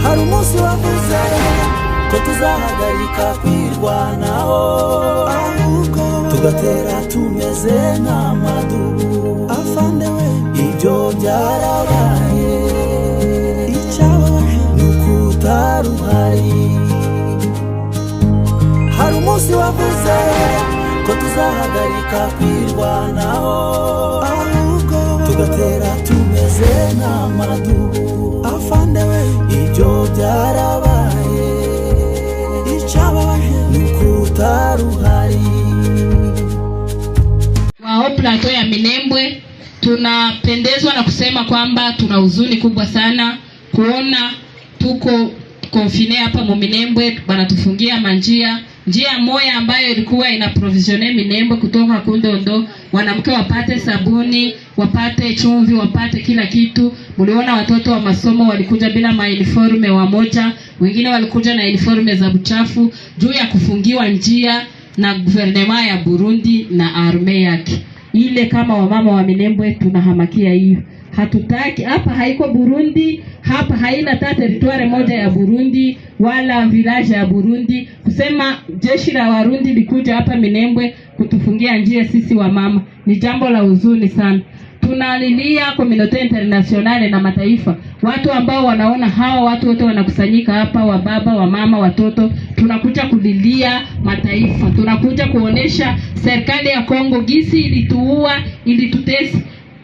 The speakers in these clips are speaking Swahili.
Harumusi wavuze ko tuzahagarika kwirwanaho, ahubwo tugatera tumeze nk'amadubu. Afandewe ibyo byarabaye, icyababaje nuko utaruhari. Harumusi wavuze ko tuzahagarika kwirwanaho, ahubwo tugatera tumeze nk'amadubu. Afandewe ibyo byarabaye, icyababaje nuko utaruhari. Wao plateau ya Minembwe tunapendezwa na kusema kwamba tuna huzuni kubwa sana kuona tuko konfine hapa mu Minembwe, banatufungia njia moja ambayo ilikuwa ina provisione Minembwe kutoka Kundondo, wanamke wapate sabuni, wapate chumvi, wapate kila kitu. Muliona watoto wa masomo walikuja bila uniforme wamoja, wengine walikuja na uniforme za buchafu juu ya kufungiwa njia na guvernema ya Burundi na arme yake. Ile kama wamama wa Minembwe tunahamakia hiyo. Hatutaki hapa, haiko Burundi, hapa haina ta territoire moja ya Burundi wala village ya Burundi. Kusema jeshi la Warundi likuja hapa Minembwe kutufungia njia sisi wa mama ni jambo la huzuni sana. Tunalilia community internationale na mataifa, watu ambao wanaona hawa watu wote wanakusanyika hapa, wa baba, wa mama, watoto, tunakuja kulilia mataifa, tunakuja kuonesha serikali ya Kongo gisi ilituua, ilitutesi.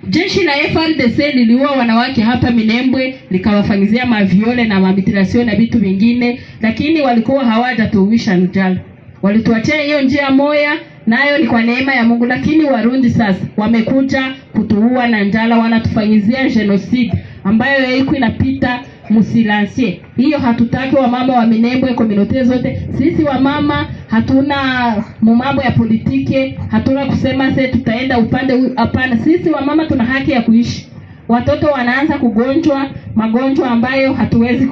Jeshi la FARDC liliua wanawake hapa Minembwe, likawafanyizia maviole na mamitrasyon na vitu vingine, lakini walikuwa hawajatuwisha njala. Walituachia hiyo njia moja, nayo ni kwa neema ya Mungu. Lakini Warundi sasa wamekuja kutuua na njala, wanatufanyizia genocide ambayo iko inapita musilansie. Hiyo hatutaki wa mama wa Minembwe, community zote. Sisi wa mama hatuna mambo ya politiki, hatuna kusema sasa tutaenda upande hapana. Sisi wa mama tuna haki ya kuishi. Watoto wanaanza kugonjwa magonjwa ambayo hatuwezi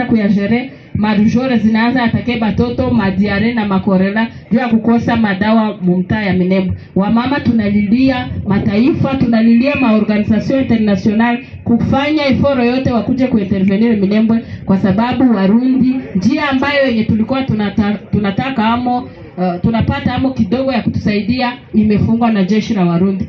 kuyajere. Marujore zinaanza atake batoto, madiare na makorela juu ya kukosa madawa mumtaa ya Minembwe. Wamama tunalilia mataifa, tunalilia maorganisation international kufanya eforo yote wakuje kuintervenir Minembwe, kwa sababu Warundi njia ambayo yenye tulikuwa tunataka amo tunapata amo kidogo ya kutusaidia imefungwa na jeshi la Warundi.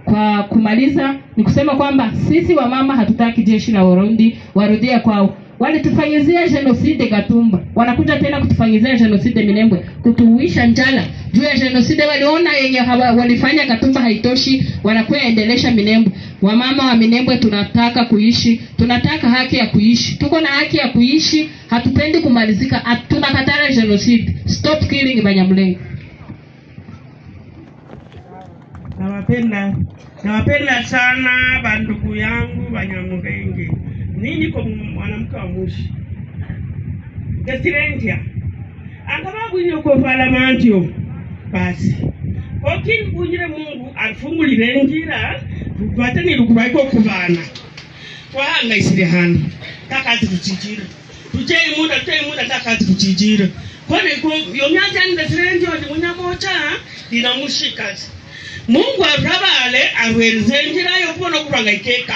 Kwa kumaliza ni kusema kwamba sisi wa mama hatutaki jeshi la Warundi warudie kwao. Walitufanyizia genocide Gatumba, wanakuja tena kutufanyizia genocide Minembwe, kutuuisha njala. Juu ya genocide waliona yenye walifanya Gatumba haitoshi, wanakuwa endelesha Minembwe. Wamama wa Minembwe tunataka kuishi, tunataka haki ya kuishi. Tuko na haki ya kuishi, hatupendi kumalizika, tunakatara genocide. Stop killing Banyamulenge. Nawapenda sana bandugu yangu Banyamulenge. Nini kwa mwanamke wa mushi Gasirentia angababu inyo kwa parlamento basi okini kunyire Mungu afungulire njira tukwatani lukubaiko kubana wahanga isire hano takati kuchijira tujei muda takati kuchijira kone ko yomyaza ni Gasirentia ndi munyamocha dinamushikazi Mungu arabale arwenze njira yo kubona kubanga ikeka